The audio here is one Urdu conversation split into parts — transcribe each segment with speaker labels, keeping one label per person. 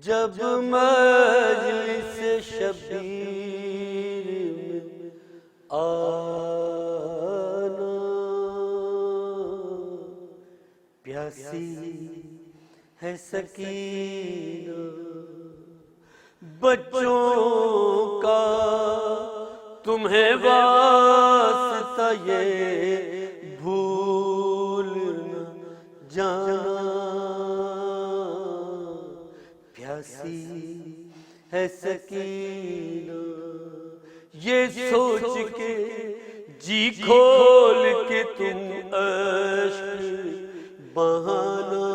Speaker 1: جب مجلس شبیر میں آنا، پیاسی ہے سکینہ بچوں کا تمہیں واسطہ یہ بھول نہ جانا، پیاسی ہے سکینہ یہ سوچ کے جی کھول کے تم اشک بہانا،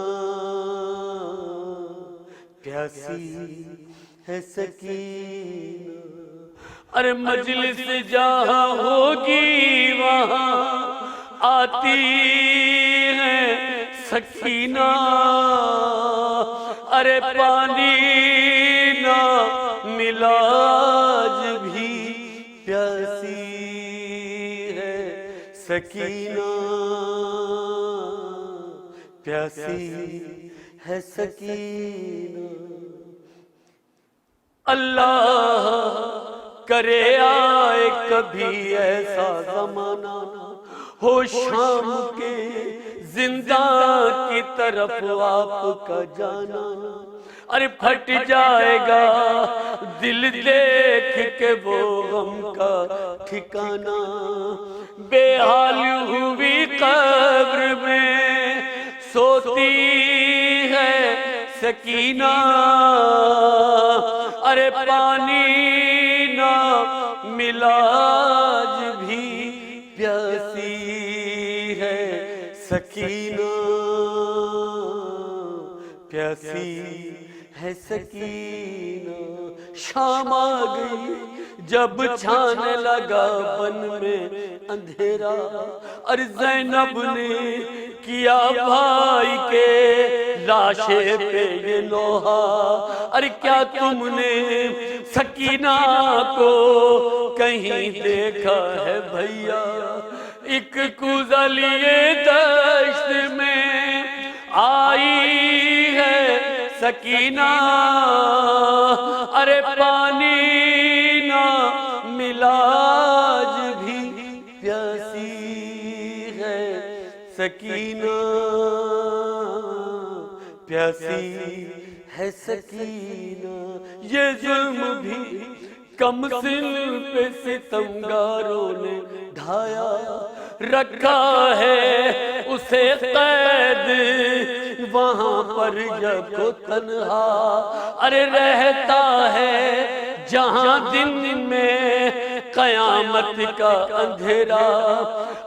Speaker 1: پیاسی ہے سکینہ۔ ارے مجلس جہاں ہوگی وہاں آتی ہے سکینہ، ارے پانی نہ ملا آج بھی پیاسی ہے سکینہ، پیاسی ہے سکینہ۔ اللہ کرے آئے کبھی ایسا زمانہ ہو شام کے زنداں کی طرف آپ کا جانا، ارے پھٹ جائے گا دل دیکھ کے وہ غم کا ٹھکانہ، بے حال ہوئی قبر میں سوتی ہے سکینہ، ارے پانی نہ ملا آج بھی پیاسی ہے سکینہ، پیاسی ہے سکینہ۔ شام آ گئی جب چھانے لگا بن میں اندھیرا، اور زینب نے کیا بھائی کے لاشے پہ یہ لوہا، ارے کیا تم نے سکینہ کو کہیں دیکھا ہے بھیا، ایک کوزہ لیے دشت میں آئی ہے سکینہ، ارے پانی نہ ملا آج بھی پیاسی ہے سکینہ، پیاسی ہے سکینہ۔ یہ ظلم بھی کم سن پہ ستمگاروں نے ڈھایا، رکھا ہے اسے قید وہاں پر یکو تنہا، ارے رہتا ہے جہاں دن میں قیامت کا اندھیرا،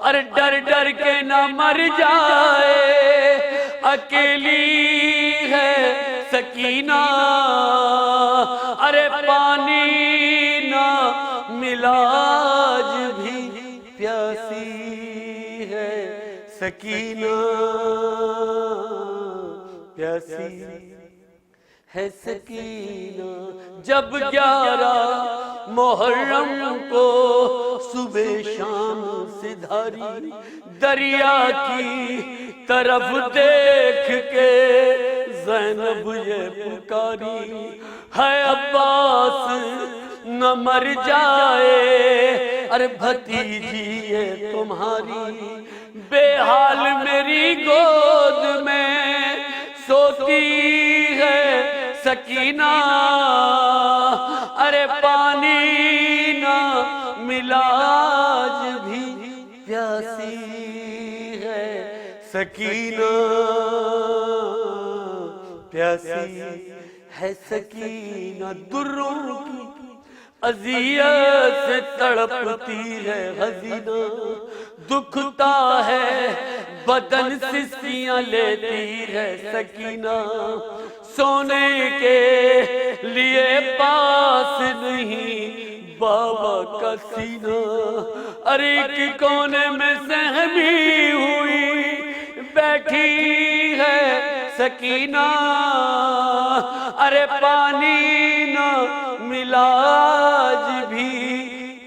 Speaker 1: ارے ڈر ڈر کے نہ مر جائے اکیلی ہے سکینہ، ارے پانی نہ ملا آج بھی پیاسی ہے سکینہ، پیاسی ہے سکینہ۔ جب 11 محرم کو صبح شام سے دھاری دریا کی طرف دیکھ کے زینب یہ پکاری، ہے عباس نہ مر جائے ارے بھتیجی یہ تمہاری، بے حال میری گود میں سوتی ہے سکینہ، ارے پانی نہ ملا آج بھی پیاسی ہے سکینہ، پیاسی ہے سکینہ۔ دروں کی اذیت سے تڑپتی ہے حزینہ، دکھتا ہے بدن سستیاں لیتی ہے سکینہ، سونے کے لیے پاس نہیں بابا کا سینہ، ارے ایک کونے میں سہمی ہوئی بیٹھی ہے سکینہ، ارے پانی نہ ملا آج بھی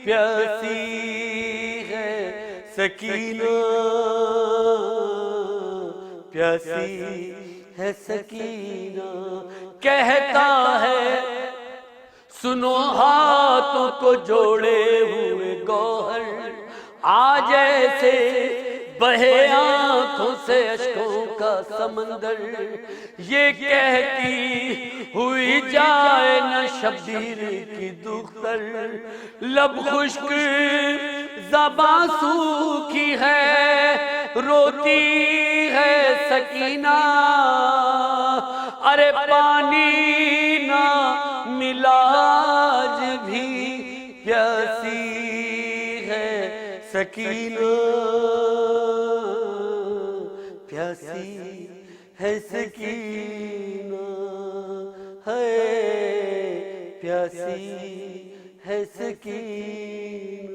Speaker 1: پیاسی ہے سکینہ، پیاسی ہے سکینہ، کہتا ہے سنو ہاتھوں کو جوڑے ہوئے گوہر، آج ایسے بہے آنکھوں سے اشکوں کا سمندر، یہ کہتی ہوئی جائے نہ شبیر کی دختر، لب خشک زباں سوکھی ہے روتی ہے سکینہ، ارے پانی نہ ملا آج بھی پیاسی ہے سکینہ، پیاسی ہے سکینہ، ہے پیاسی ہے سکینہ۔